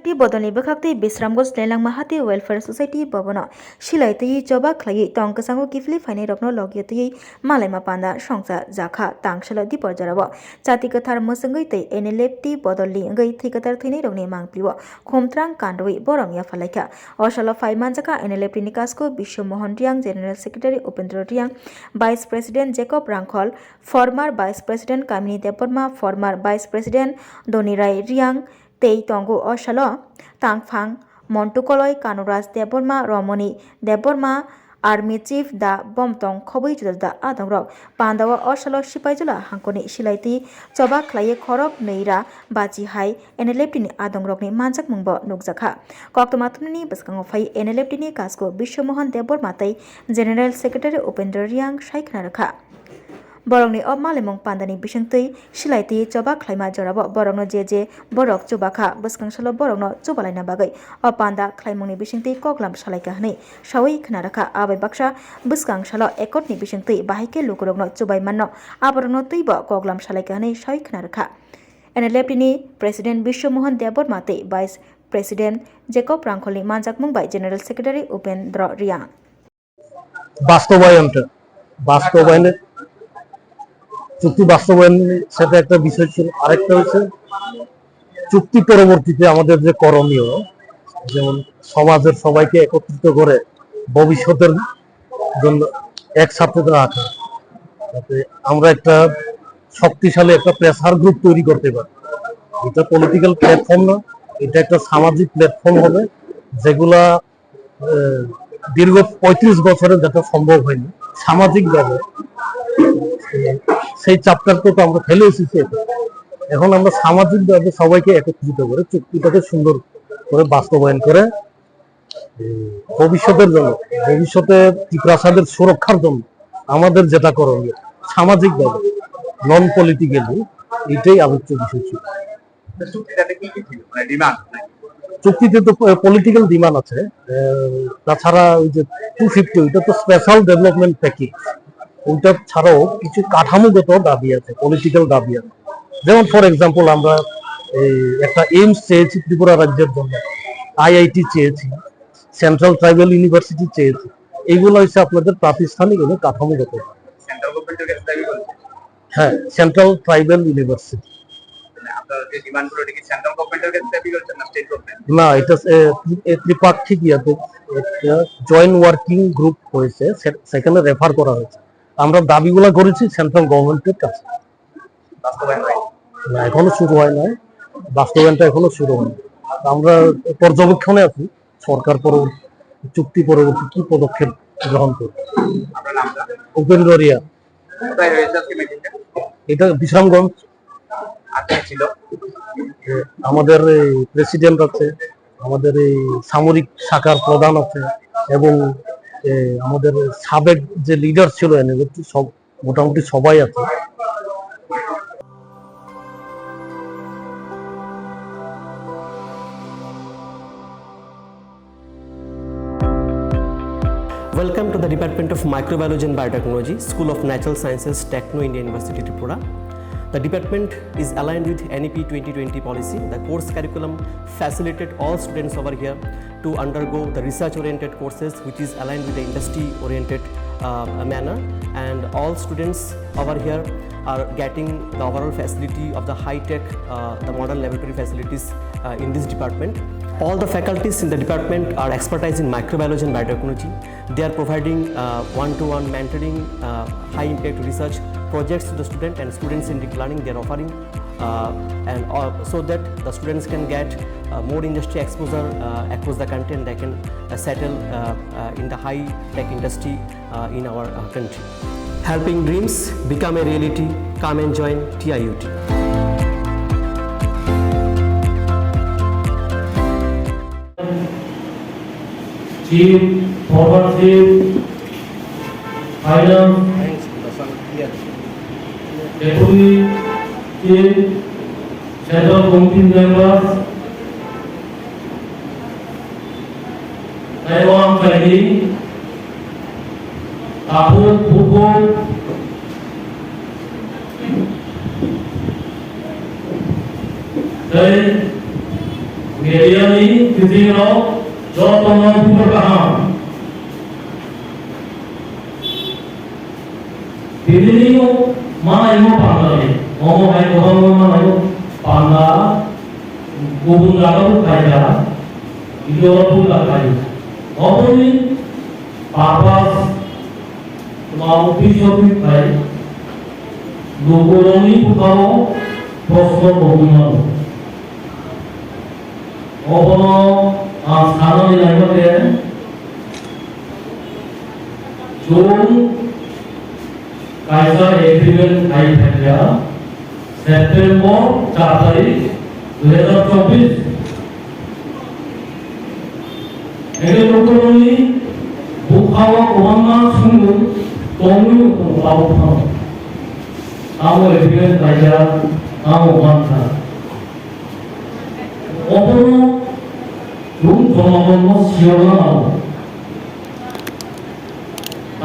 T बदलनि बखाक्ति बिश्रामगंज लेलांग माहाती welfare society भवन शिलाइतई जबा खलायै तंकसांगो किफली फाइनै रखनो लगियतयै मालायमा पान्दा संसा जाखा तांगसल दिपर जराव जाति कथार मसंगै तै एनएलएफ टी बदलनि गै थिकतार थैनै रखनि मांगप्लिव खोमत्रां कान्डवै बरंगिया फलाइखा असल फाइमानजाका एनएलएफ टी निकासको Bishwa Mohan Reang general secretary Upendra Reang vice president Jacob Rankhal former vice president Kamini Debbarma former vice president Daniroy Reang तेई तंगो असल तांगफांग मन्टुकलय कानुराज देबबर्मा रमणी देबबर्मा आर्मी चीफ दा बमतंग खबै जुदा आदंग्रक पांदावा असल सिपाइजुला हांकनि सिलाइति चबा खलाये खरक नैरा बाजी हाई एनएलएफटिनि आदंग्रकनि मानजाक मुंबो नुकजाखा कक्तमाथुमनि बसकांग फाइ एनएलएफटिनि कासको विश्वमोहन देबबर्मा तै जेनेरेल सेक्रेटारी उपेंद्र रियांग साइखना रखा बरंनि अब मालेमंग पान्दानि बिसंतै सिलाइति चबा खलाइमा जराब बरंनो जे बरक चुबाखा बसकांसल बरंनो चुबालायना बागै अब पान्दा खलाइमंनि बिसंतै कगलाम सालाइका हनै सावै खना रखा आबै बाक्सा बसकांसल एकटनि बिसंतै बाहायके लुकुरगनो चुबाय माननो आबरंनो तैबो कगलाम सालाइका हनै सावै खना रखा एनएलएफटिनि प्रेसिडेंट विश्वमोहन देबबर्मा तै वाइस प्रेसिडेंट जेकब रांखलनि मानजाक मुंबाय जेनेरेल सेक्रेटारी उपेंद्र रियांग বাস্তবায়নের চুক্তি বাস্তবায়নের সাথে একটা বিষয় ছিল আরেকটা হচ্ছে চুক্তি পরবর্তীতে আমাদের যে করণীয় যেমন সমাজের সবাইকে একত্রিত করে ভবিষ্যতের জন্য একসাথে রাখা যাতে আমরা একটা শক্তিশালী একটা প্রেসার গ্রুপ তৈরি করতে পারি এটা পলিটিক্যাল প্ল্যাটফর্ম না এটা একটা সামাজিক প্ল্যাটফর্ম হবে যেগুলা দীর্ঘ ৩৫ বছরে যেটা সম্ভব হয়নি সামাজিকভাবে সেই চ্যাপ্টারটা তো আমরা ফেলে এসেছি এখন আমরা সামাজিকভাবে সবাইকে একত্রিত করে চুক্তিটাকে সুন্দর করে বাস্তবায়ন করে ভবিষ্যতের জন্য ভবিষ্যতে ত্রিপ্রাসাদের সুরক্ষার জন্য আমাদের যেটা করণীয় সামাজিকভাবে নন পলিটিক্যালি এটাই আলোচ্য বিষয় ছিল চুক্তিতে তো পলিটিক্যাল ডিমান্ড আছে তাছাড়া ওই যে 250 ওইটা তো স্পেশাল ডেভেলপমেন্ট প্যাকেজ ওইটা ছাড়াও কিছু কাঠামোগত দাবি আছে পলিটিক্যাল দাবি আছে যেমন ফর এক্সাম্পল আমরা একটা এইমস চেয়েছি ত্রিপুরা রাজ্যের জন্য আইআইটি চেয়েছি সেন্ট্রাল ট্রাইবাল ইউনিভার্সিটি চেয়েছি এইগুলো হচ্ছে আপনাদের প্রাতিষ্ঠানিক এবং কাঠামোগত হ্যাঁ সেন্ট্রাল ট্রাইবাল ইউনিভার্সিটি না এটা ত্রিপাক্ষিক একটা জয়েন্ট ওয়ার্কিং গ্রুপ হয়েছে সেখানে রেফার করা হয়েছে আমরা দাবিগুলো করেছি সেন্ট্রাল গভর্নমেন্টের কাছে না এখনো শুরু হয় নাই বাস্তবায়নটা এখনো শুরু হয়নি আমরা পর্যবেক্ষণে আছি সরকার পরবর্তী চুক্তি পরবর্তী কি পদক্ষেপ গ্রহণ করবে উপেন্দ্র রিয়া এটা বিশ্রামগঞ্জ ছিল আমাদের প্রেসিডেন্ট আছে আমাদের এই সামরিক শাখার প্রধান আছে এবং আমাদের সাবেক যে লিডার ছিল এনএলএফটি সব মোটামুটি সবাই আছে Welcome to the Department of Microbiology and Biotechnology, School of Natural Sciences, Techno India University, Tripura. The department is aligned with NEP 2020 policy. The course curriculum facilitated all students over here to undergo the research-oriented courses, which is aligned with the industry-oriented manner. And all students over here are getting the overall facility of the high-tech, the modern laboratory facilities in this department. All the faculties in the department are expertise in microbiology and biotechnology. They are providing one-to-one mentoring, high-impact research projects to the student and student-centric learning they are offering, and so that the students can get more industry exposure across the country and they can settle in the high-tech industry in our country. Helping dreams become a reality. Come and join TIUT. Chief, former chief, finance, deputy chief, central committee members, Taiwan Kadi, Abu Buku, Media, Jadi ketika jodoh berkaham, ini mana yang pandai, ngomong hai orang mana yang pandai, kubun lalu kaya, itu orang pun kaya. Apa ni? Papas mau pisau kaya, dua ni pukau, prosper berguna. Apa sekarang ni lagi apa? June Kaiser Agreement आई था September 4 तारीख 2024 ini लोगों ने बुखावा corona सुनु तोमु लाउ था आमो agreement आया आमो बंधा ओपनो room जोनामन मो सियोना आओ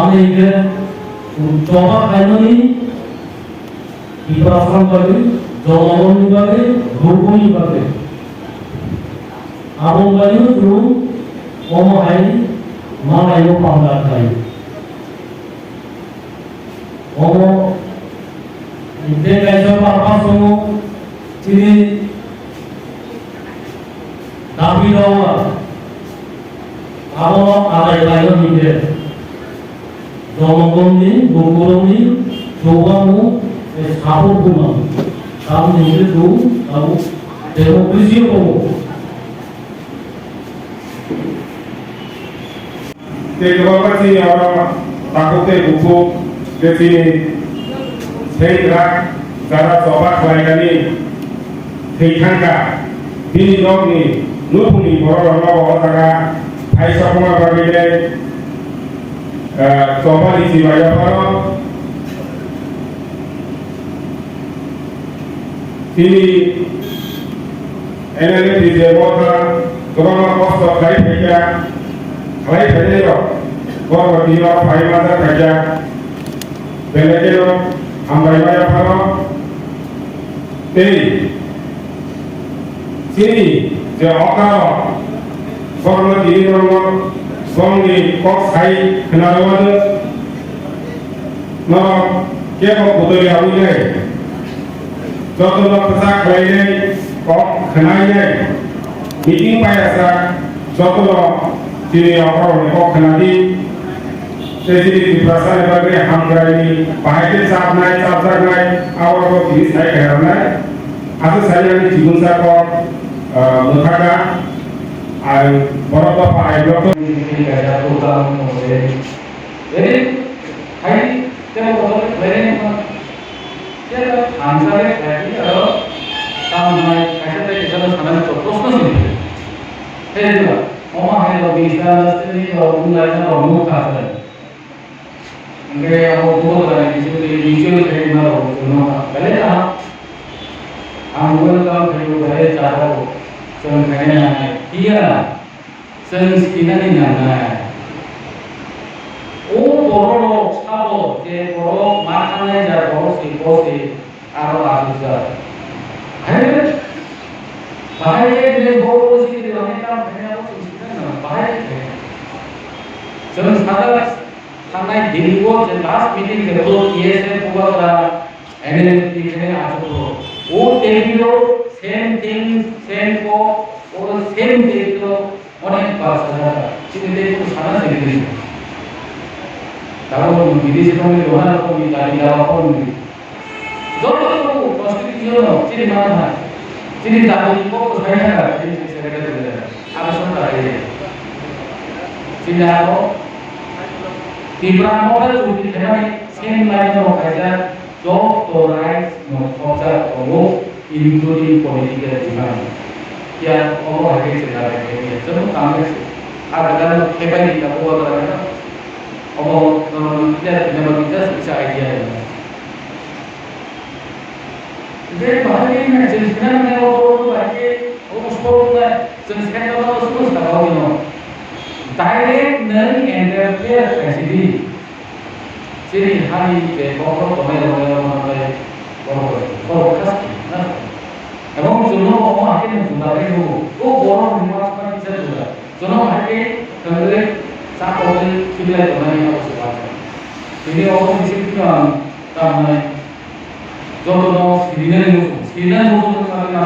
आमे इधर coba kali dipasang bagi jodoh bagi hukum bagi abang bagi tu omo hai mana yang pandai kai omo ini kaya apa semua ini tapi doa abang ada yang ini জনগণে গৌরবী যৌবামু সাবকুমা তাম নিজে দৌ আৰু ডেমোক্রেসি হবো তে গবাসি orang takutnya buku jadi saya cara coba kelainani sehingga ini dong ni nupuni orang orang orang hai semua bagian coba di sini aja kalau ini di Jawa kalau kosong kali kerja loh kalau di luar hari masa kerja bekerja loh ambil aja kalau sini Jawa kalau di luar Songi kok saya kenal mana? No, kita betul ya ini. Contoh nak pesak lainnya kok kenalnya. Meeting payasa. Contoh sini orang kok kenal di. Jadi di perasaan berbagai hamzah ini. Bahaya saat naik, awal kok ini saya kerana. Atau saya ini jigun saya kok mengharga. Berapa Pak Ayo ini kaya utang model. Jadi, hai kita boleh belajar apa? Kita answer lagi kalau tahun naik kaya kita kalau sampai terus ni. Jadi lah, orang hai lo bisa sendiri lo mulai lo muka saja. Enggak aku tuh lagi di sini muncul kayak mana lo semua. Belajar, anggur kalau kayu belajar cara kayaknya dia sensitifnya ni mana? Oh, borok sabo, je borok makannya jar borok si, aro asusah. Hai, bahaya je borok si di mana kan? Bahaya borok si kan? Bahaya. Jangan salah, sampai di luar je last meeting kalau ISM buat lah, MNP ni asuh. Oh, telio same thing, same ko, or same telio. অনেক ভাষা চিন্তা একটু সারা সেগুলি তারপর বিদেশি সঙ্গে লোহার কমি গাড়ি দেওয়া কমি যত কনস্টিটিউশন চিনি মানা চিনি দাবি কত হয় না চিনি সেটা দিলে আলোচনা করে চিনি আরো তীব্র মডেল উঠি এখানে সেম লাইন অফ কাজা যত রাইটস নো খরচা ও including political demand yang Allah hari sejarah ini, semua kami ada hebat di Papua Barat. Allah kita dengan kita bisa idea. Jadi bahagian ini jenis mana yang orang bahagia, orang sekolah, jenis mana orang sekolah tahu ini. Direct non interfere facility. Jadi hari ke pokok orang kasih, nah. এবং জন্য আমাকে জুলারে ও বড় নির্মাণ করা কিছু জুলা জন্য আমাকে তাহলে চা কবে কিলাই বানাই অবস্থা আছে তিনি অবস্থা ডিসিপ্লিন তার মানে যত সিরিয়াল মুসুম করে না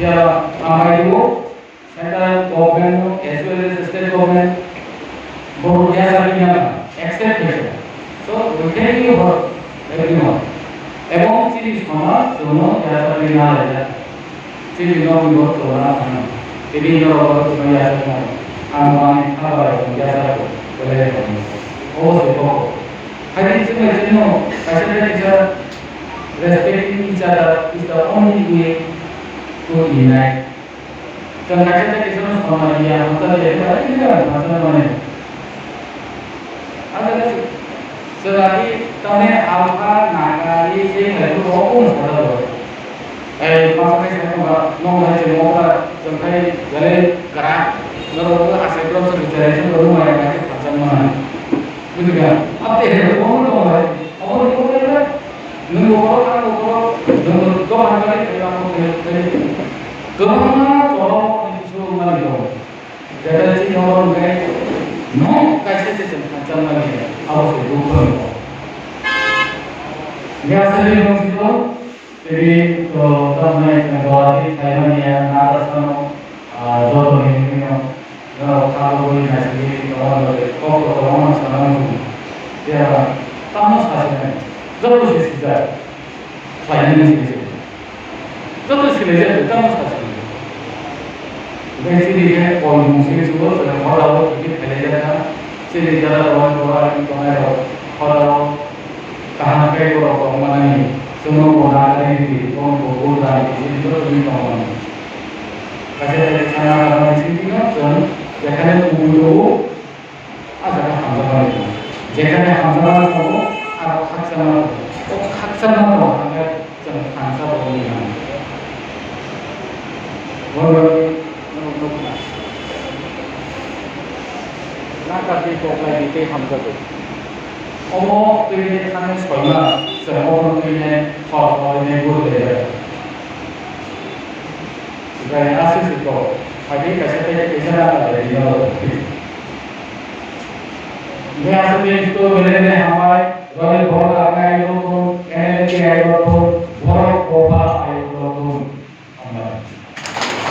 ya আমাইও central government as well as state government both they are in accepted so we can you for everyone এবং চিনি সমাজ জন্য যারা না যায় চিনি নবী বর্ত না না তিনি বর্ত না আসে আমি আবার যারা বলে ও দেখো হাদিস এর জন্য আসলে এটা respecting each other is the only way to unite. So kailangan kita sama dia, masalah dia ada masalah mana? Ada tu. Selagi tahun alpha naga ini itu orang sahaja. Masalah saya nombor nombor sampai dari kerak, lalu asyik terus berjalan terus mulai macam mana? Betul kan? Apa yang orang nunggu orang nunggu orang kali yang kemana orang itu mana itu jadi sih orang kayak no kasih sih macam mana awak itu bukan biasa di rumah itu jadi tamai negara saya ni ada sama jodoh ini kalau ini masih orang sama dia tamus saja जरूर से सीधा final से जरूर से ले जाए तब उसका चाहिए वैसे ही है और मुझे जो और और कि पहले जाता से जरा और तुम्हारा और कहां पे वो माने सुनो वो ना रही थी कौन को बोल रहा है ये जो भी कौन कैसे खाना खाना सीखी ना जन যেখানে পুরো আচ্ছা আমরা যেখানে আমরা আর খাচ্ছানা তো আমাদের খাঁচা বলি না না কাটি কোকলাই দিতে হামজাবে অমো তুই এখানে ছয়মা সেরকম তুই খাওয়া বলে তাই আসিস তো আগে কাছে থেকে এসে मैं आपसे इसको मिलने हमारे रोल बहुत आगे आए लोग कहने के आए लोग बहुत